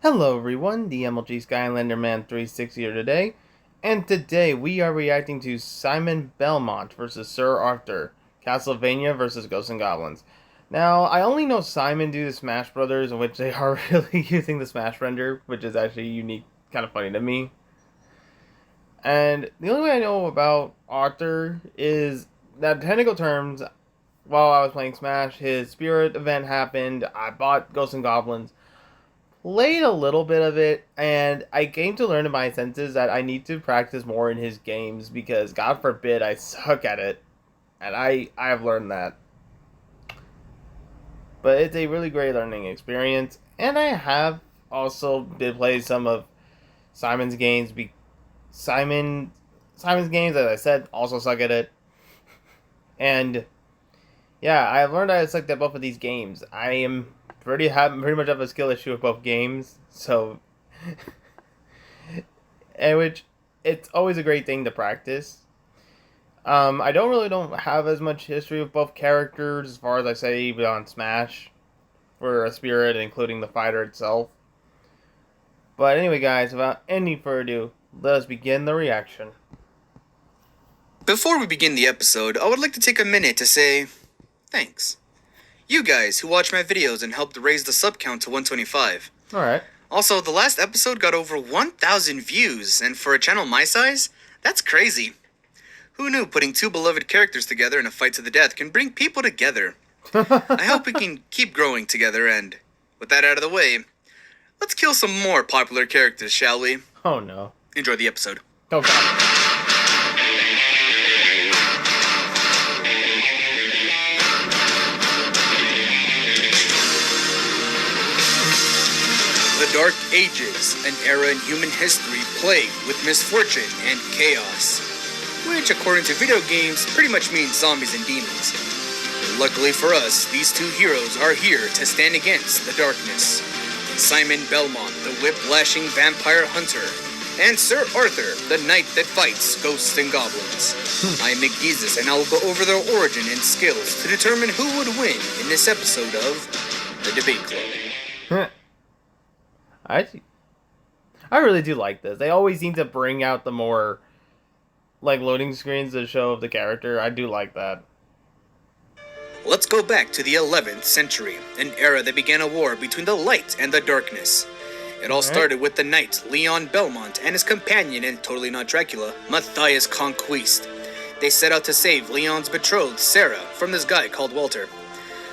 Hello everyone, the MLG Skylander Man 360 here today, and today we are reacting to Simon Belmont versus Sir Arthur, Castlevania versus Ghosts and Goblins. Now, I only know Simon do the Smash Brothers, in which they are really using the Smash render, which is actually unique, kind of funny to me. And the only way I know about Arthur is that technical terms, while I was playing Smash, his Spirit event happened, I bought Ghosts and Goblins, played a little bit of it, and I came to learn in my senses that I need to practice more in his games because, God forbid, I suck at it, and I have learned that. But it's a really great learning experience, and I have also been playing some of Simon's games. Simon's games, as I said, also suck at it, and yeah, I've learned that I suck at both of these games. I am pretty much have a skill issue with both games, so and which it's always a great thing to practice. I don't have as much history with both characters as far as I say beyond Smash for a spirit, including the fighter itself. But anyway, guys, without any further ado, let us begin the reaction. Before we begin the episode, I would like to take a minute to say thanks. You guys who watch my videos and helped raise the sub count to 125. Alright. Also, the last episode got over 1,000 views, and for a channel my size, that's crazy. Who knew putting two beloved characters together in a fight to the death can bring people together? I hope we can keep growing together, and with that out of the way, let's kill some more popular characters, shall we? Oh no. Enjoy the episode. Oh god. The Dark Ages, an era in human history plagued with misfortune and chaos, which, according to video games, pretty much means zombies and demons. Luckily for us, these two heroes are here to stand against the darkness. Simon Belmont, the whip-lashing vampire hunter, and Sir Arthur, the knight that fights ghosts and goblins. I'm McGeezus, and I'll go over their origin and skills to determine who would win in this episode of The Debate Club. I really do like this. They always seem to bring out the more like loading screens to show of the character. I do like that. Let's go back to the 11th century, an era that began a war between the light and the darkness. It all started with the knight Leon Belmont and his companion and totally not Dracula, Matthias Conquest. They set out to save Leon's betrothed, Sarah, from this guy called Walter.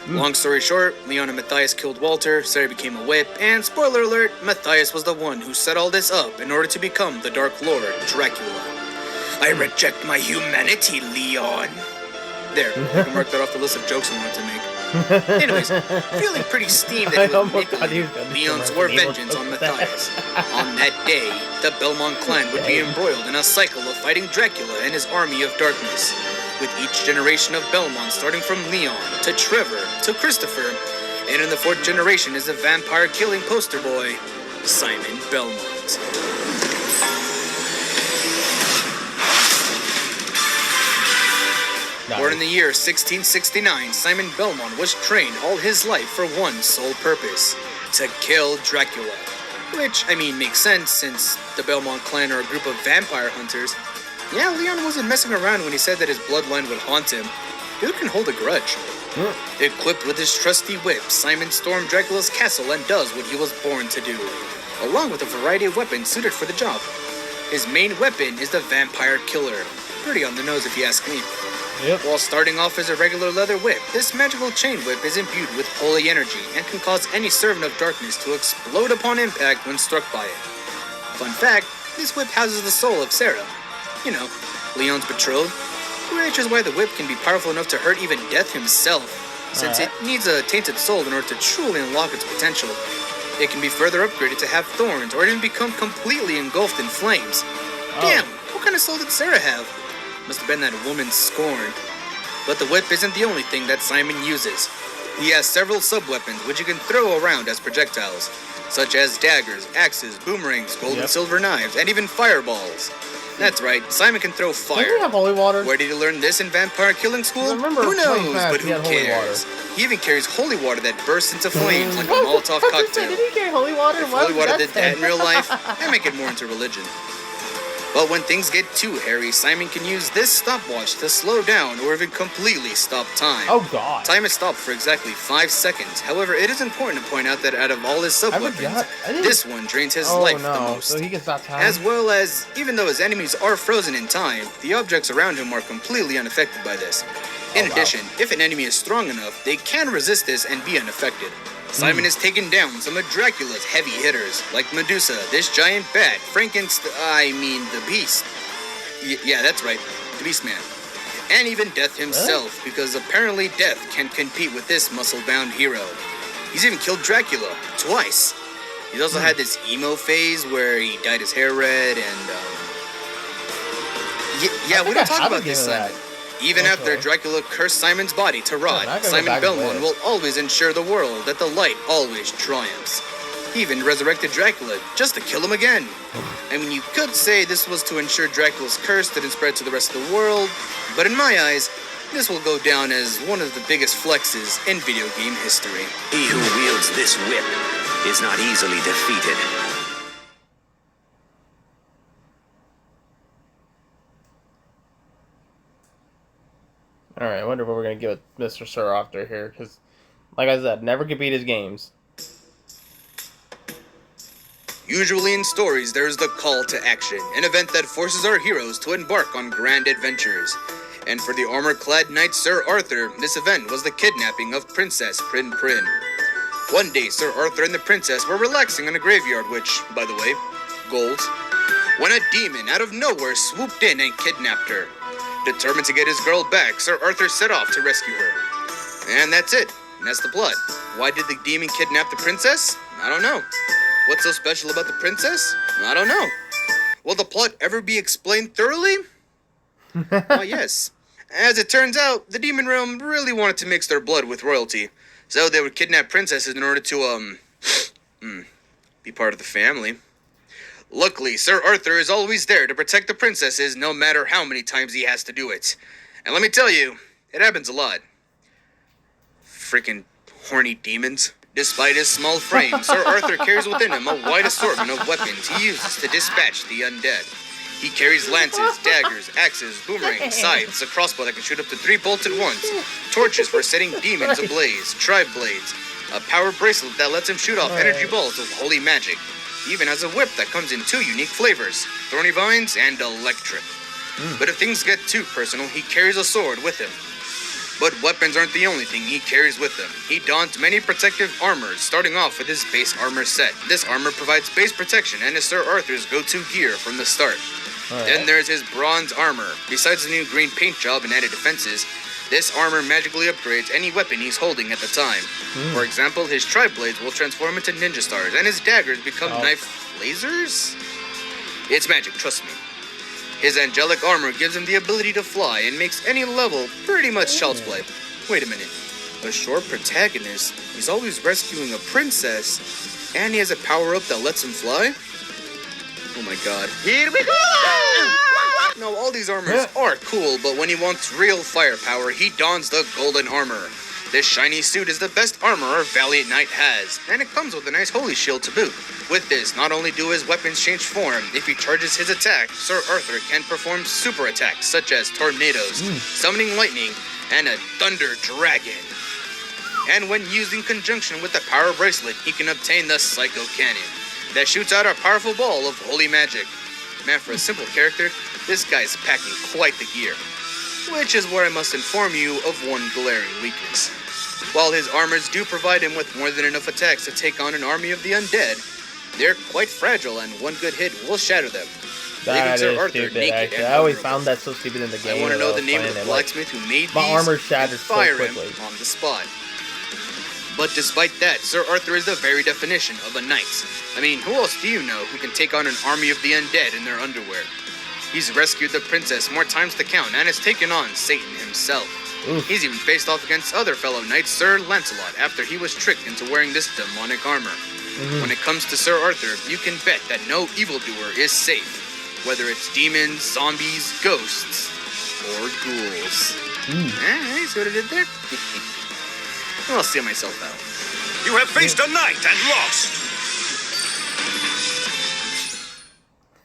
Long story short, Leon and Matthias killed Walter, Sarah became a whip, and spoiler alert, Matthias was the one who set all this up in order to become the Dark Lord, Dracula. I reject my humanity, Leon. There, I can mark that off the list of jokes I wanted to make. Anyways, feeling pretty steamed that he was manipulating, Leon swore vengeance on Matthias. On that day, the Belmont clan would be embroiled in a cycle of fighting Dracula and his army of darkness, with each generation of Belmont starting from Leon, to Trevor, to Christopher, and in the fourth generation is the vampire-killing poster boy, Simon Belmont. Nice. Born in the year 1669, Simon Belmont was trained all his life for one sole purpose: to kill Dracula. Which, I mean, makes sense since the Belmont clan are a group of vampire hunters. Yeah, Leon wasn't messing around when he said that his bloodline would haunt him. Dude can hold a grudge. Equipped with his trusty whip, Simon stormed Dracula's castle and does what he was born to do, along with a variety of weapons suited for the job. His main weapon is the Vampire Killer. Pretty on the nose if you ask me. Yep. While starting off as a regular leather whip, this magical chain whip is imbued with holy energy and can cause any servant of darkness to explode upon impact when struck by it. Fun fact, this whip houses the soul of Sarah. You know, Leon's betrothed, which is why the whip can be powerful enough to hurt even Death himself, since it needs a tainted soul in order to truly unlock its potential. It can be further upgraded to have thorns or even become completely engulfed in flames. Damn, what kind of soul did Sarah have? Must have been that woman's scorn. But the whip isn't the only thing that Simon uses. He has several sub-weapons which he can throw around as projectiles, such as daggers, axes, boomerangs, gold and silver knives, and even fireballs. That's right, Simon can throw Doesn't he fire. have holy water? Where did he learn this in vampire killing school? I remember Who playing knows, Smash, but he who had holy cares? water. He even carries holy water that bursts into flames like a Oh, Molotov I was just saying, cocktail. did he carry holy water? If Why holy would water that did that in say? real life, they make it more into religion. But when things get too hairy, Simon can use this stopwatch to slow down or even completely stop time. Oh god. Time is stopped for exactly 5 seconds. However, it is important to point out that out of all his sub-weapons, this one drains his life the most. So he can stop time. As well as, even though his enemies are frozen in time, the objects around him are completely unaffected by this. In addition, if an enemy is strong enough, they can resist this and be unaffected. Simon has taken down some of Dracula's heavy hitters, like Medusa, this giant bat, the Beast. Yeah, that's right, the Beast Man. And even Death himself, because apparently Death can compete with this muscle-bound hero. He's even killed Dracula, twice. He's also had this emo phase where he dyed his hair red and, we don't talk about this, Simon. Even after Dracula cursed Simon's body to rot, Simon Belmont will always ensure the world that the light always triumphs. He even resurrected Dracula just to kill him again. I mean, you could say this was to ensure Dracula's curse didn't spread to the rest of the world, but in my eyes, this will go down as one of the biggest flexes in video game history. He who wields this whip is not easily defeated. Alright, I wonder what we're going to give Mr. Sir Arthur here, because, like I said, never could beat his games. Usually in stories, there's the call to action, an event that forces our heroes to embark on grand adventures. And for the armor-clad knight Sir Arthur, this event was the kidnapping of Princess Prin Prin. One day, Sir Arthur and the princess were relaxing in a graveyard, which, by the way, gold, when a demon out of nowhere swooped in and kidnapped her. Determined to get his girl back, Sir Arthur set off to rescue her. And that's it. That's the plot. Why did the demon kidnap the princess? I don't know. What's so special about the princess? I don't know. Will the plot ever be explained thoroughly? Why, yes. As it turns out, the demon realm really wanted to mix their blood with royalty, so they would kidnap princesses in order to, be part of the family. Luckily, Sir Arthur is always there to protect the princesses no matter how many times he has to do it. And let me tell you, it happens a lot. Freaking horny demons. Despite his small frame, Sir Arthur carries within him a wide assortment of weapons he uses to dispatch the undead. He carries lances, daggers, axes, boomerangs, scythes, a crossbow that can shoot up to 3 bolts at once, torches for setting demons ablaze, tribe blades, a power bracelet that lets him shoot off energy balls of holy magic. He even has a whip that comes in 2 unique flavors, thorny vines and electric. But if things get too personal, he carries a sword with him. But weapons aren't the only thing he carries with him. He dons many protective armors, starting off with his base armor set. This armor provides base protection and is Sir Arthur's go-to gear from the start. Then there's his bronze armor. Besides the new green paint job and added defenses, this armor magically upgrades any weapon he's holding at the time. For example, his tri-blades will transform into ninja stars, and his daggers become knife lasers? It's magic, trust me. His angelic armor gives him the ability to fly and makes any level pretty much child's play. Wait a minute. A short protagonist, he's always rescuing a princess, and he has a power-up that lets him fly? Oh my god. Here we go! No, all these armors are cool, but when he wants real firepower, he dons the golden armor. This shiny suit is the best armor our valiant knight has, and it comes with a nice holy shield to boot. With this, not only do his weapons change form, if he charges his attack, Sir Arthur can perform super attacks such as tornadoes, summoning lightning, and a thunder dragon. And when used in conjunction with the power bracelet, he can obtain the Psycho Cannon that shoots out a powerful ball of holy magic. Man, for a simple character, this guy's packing quite the gear. Which is where I must inform you of one glaring weakness. While his armors do provide him with more than enough attacks to take on an army of the undead, they're quite fragile and one good hit will shatter them. That is stupid, actually. I always found that so stupid in the game. I want to know the name of the blacksmith who made these. My armor shattered so fire quickly. him on the spot. But despite that, Sir Arthur is the very definition of a knight. I mean, who else do you know who can take on an army of the undead in their underwear? He's rescued the princess more times to count and has taken on Satan himself. He's even faced off against other fellow knights, Sir Lancelot, after he was tricked into wearing this demonic armor. When it comes to Sir Arthur, you can bet that no evildoer is safe. whether it's demons, zombies, ghosts, or ghouls. See what I did there? I'll see myself out. You have faced a knight and lost.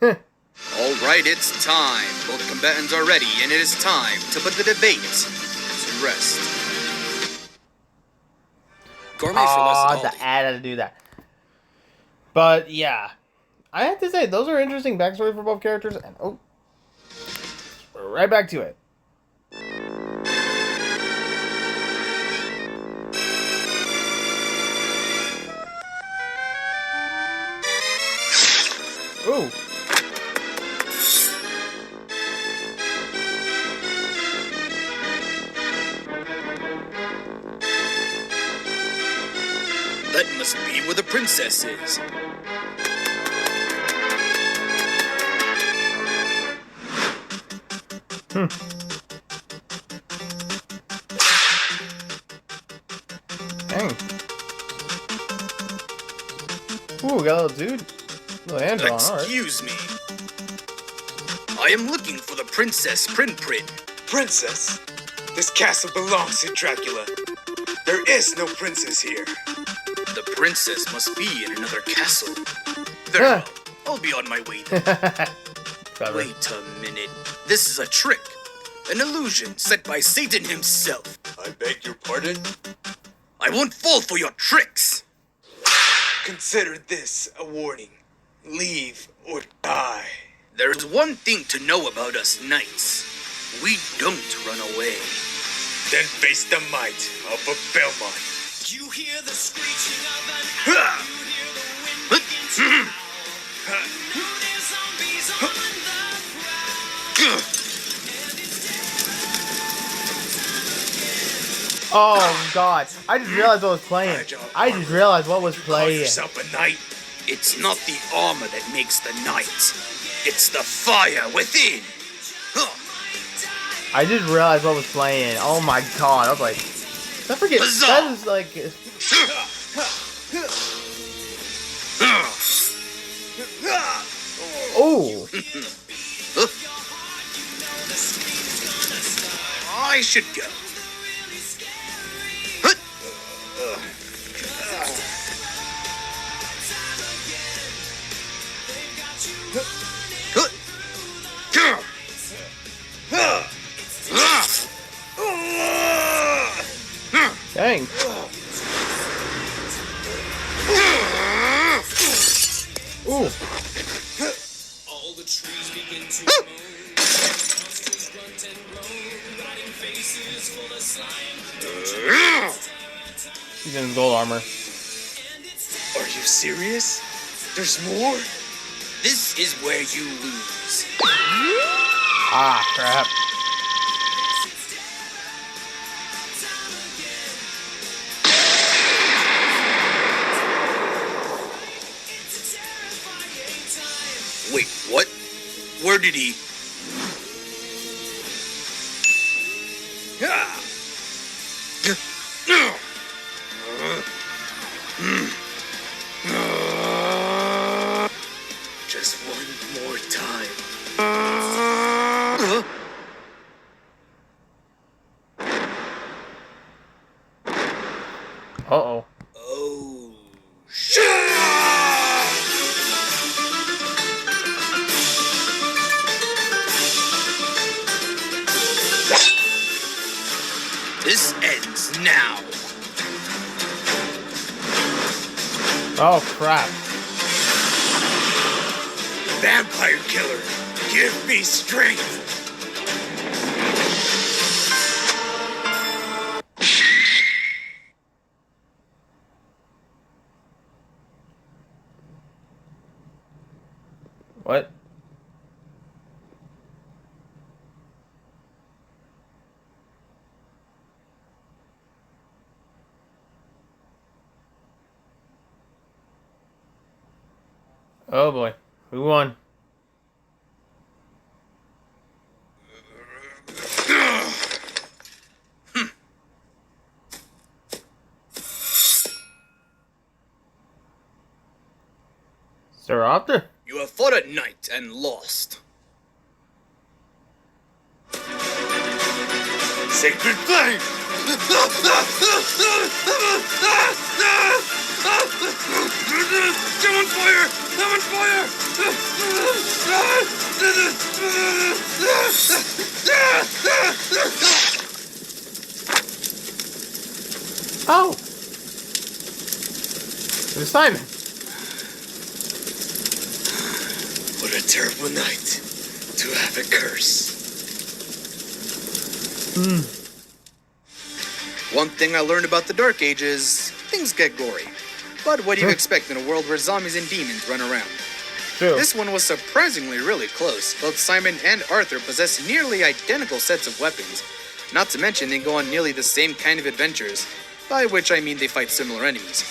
Alright, it's time. Both combatants are ready, and it is time to put the debate to rest. Gourmet for less than Oh, Aldi. the ad had to do that. But yeah, I have to say those are interesting backstory for both characters. And we're right back to it. Ooh. That must be where the princess is. Dang. Ooh, got a little dude. Little hand drawn, alright. Excuse me. I am looking for the Princess Prin. Princess? This castle belongs to Dracula. There is no princess here. The princess must be in another castle. Very well. I'll be on my way then. Clever. Wait a minute. This is a trick. An illusion set by Satan himself. I beg your pardon? I won't fall for your tricks. Consider this a warning. Leave or die. There's one thing to know about us knights. We don't run away. Then face the might of a Belmont. You hear the screeching of an Ha! you hear the wind begin to howl. Know there's zombies on the prowl. Oh god, I just realized what was playing. I just realized what was Call playing. yourself a knight? It's not the armor that makes the knight. It's the fire within. Huh. I just realized what was playing. Oh my god, I was like, I forget. Huzzah! That is like, oh, I should go. dang. Ooh, All the trees begin to moan. Monsters grunt and groan. Rotting faces full of slime. he's in his gold armor. Are you serious? There's more? This is where you lose. Ah, crap. Wait, what? Where did he? Just one more time. Uh-oh. Oh, shit! This ends now. Oh, crap. Vampire killer, give me strength. What? Oh boy. Who won? Sir Arthur? You have fought at night and lost. sacred flame! I'm on fire! I'm on fire! Oh! It's Simon. What a terrible night to have a curse. One thing I learned about the Dark Ages, things get gory. But what do you expect in a world where zombies and demons run around? True. This one was surprisingly really close. Both Simon and Arthur possess nearly identical sets of weapons. Not to mention they go on nearly the same kind of adventures, by which I mean they fight similar enemies.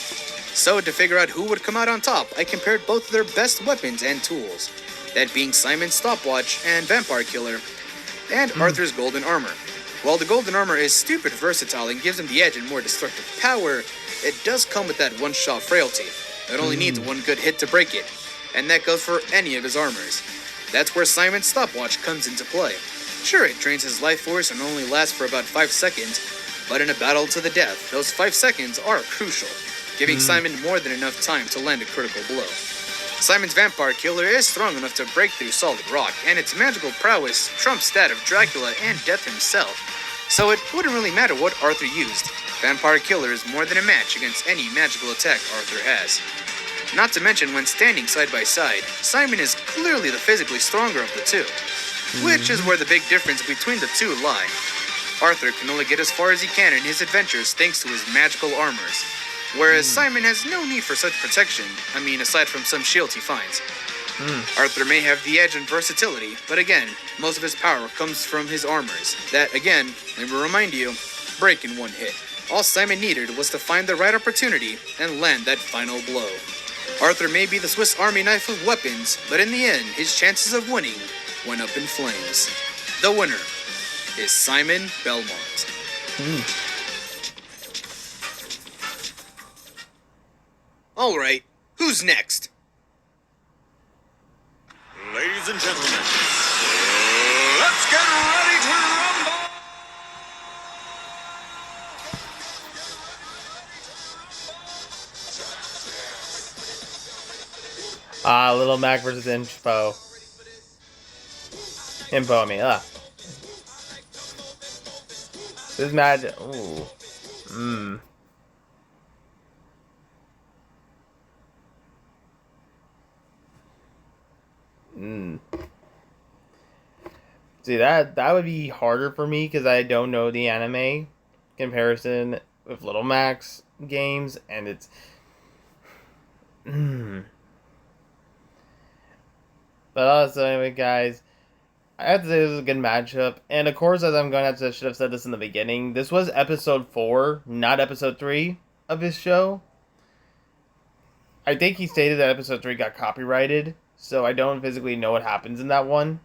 So to figure out who would come out on top, I compared both of their best weapons and tools. That being Simon's stopwatch and vampire killer, and Arthur's golden armor. While the golden armor is stupid versatile and gives him the edge and more destructive power, it does come with that one-shot frailty. It only needs one good hit to break it, and that goes for any of his armors. That's where Simon's stopwatch comes into play. Sure, it drains his life force and only lasts for about 5 seconds, but in a battle to the death, those 5 seconds are crucial, giving Simon more than enough time to land a critical blow. Simon's vampire killer is strong enough to break through solid rock, and its magical prowess trumps that of Dracula and Death himself. So it wouldn't really matter what Arthur used. Vampire killer is more than a match against any magical attack Arthur has. Not to mention, when standing side by side, Simon is clearly the physically stronger of the two, which is where the big difference between the two lie. Arthur can only get as far as he can in his adventures thanks to his magical armors, whereas Simon has no need for such protection, aside from some shields he finds. Arthur may have the edge and versatility, but again, most of his power comes from his armors, that again, let me remind you, break in one hit. All Simon needed was to find the right opportunity and land that final blow. Arthur may be the Swiss Army knife of weapons, but in the end, his chances of winning went up in flames. The winner is Simon Belmont. Alright, who's next? Ladies and gentlemen, let's get ready to rumble! Little Mac versus Info. Info, This match, ooh. See, that would be harder for me because I don't know the anime comparison with Little Mac's games, and it's But also, anyway, guys, I have to say this is a good matchup, and of course, as I'm going to should have said this in the beginning, this was episode 4, not episode 3 of his show. I think he stated that episode 3 got copyrighted, so I don't physically know what happens in that one.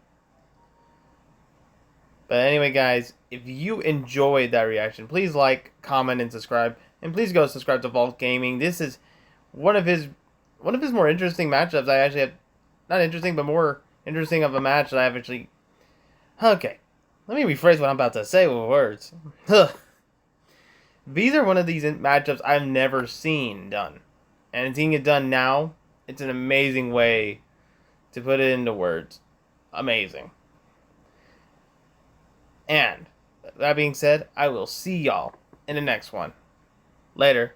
But anyway, guys, if you enjoyed that reaction, please like, comment, and subscribe. And please go subscribe to Vault Gaming. This is one of his more interesting matchups. I actually have, not interesting, but more interesting of a match that I've actually... Okay, let me rephrase what I'm about to say with words. These are one of these matchups I've never seen done. And seeing it done now, it's an amazing way to put it into words. Amazing. And that being said, I will see y'all in the next one. Later.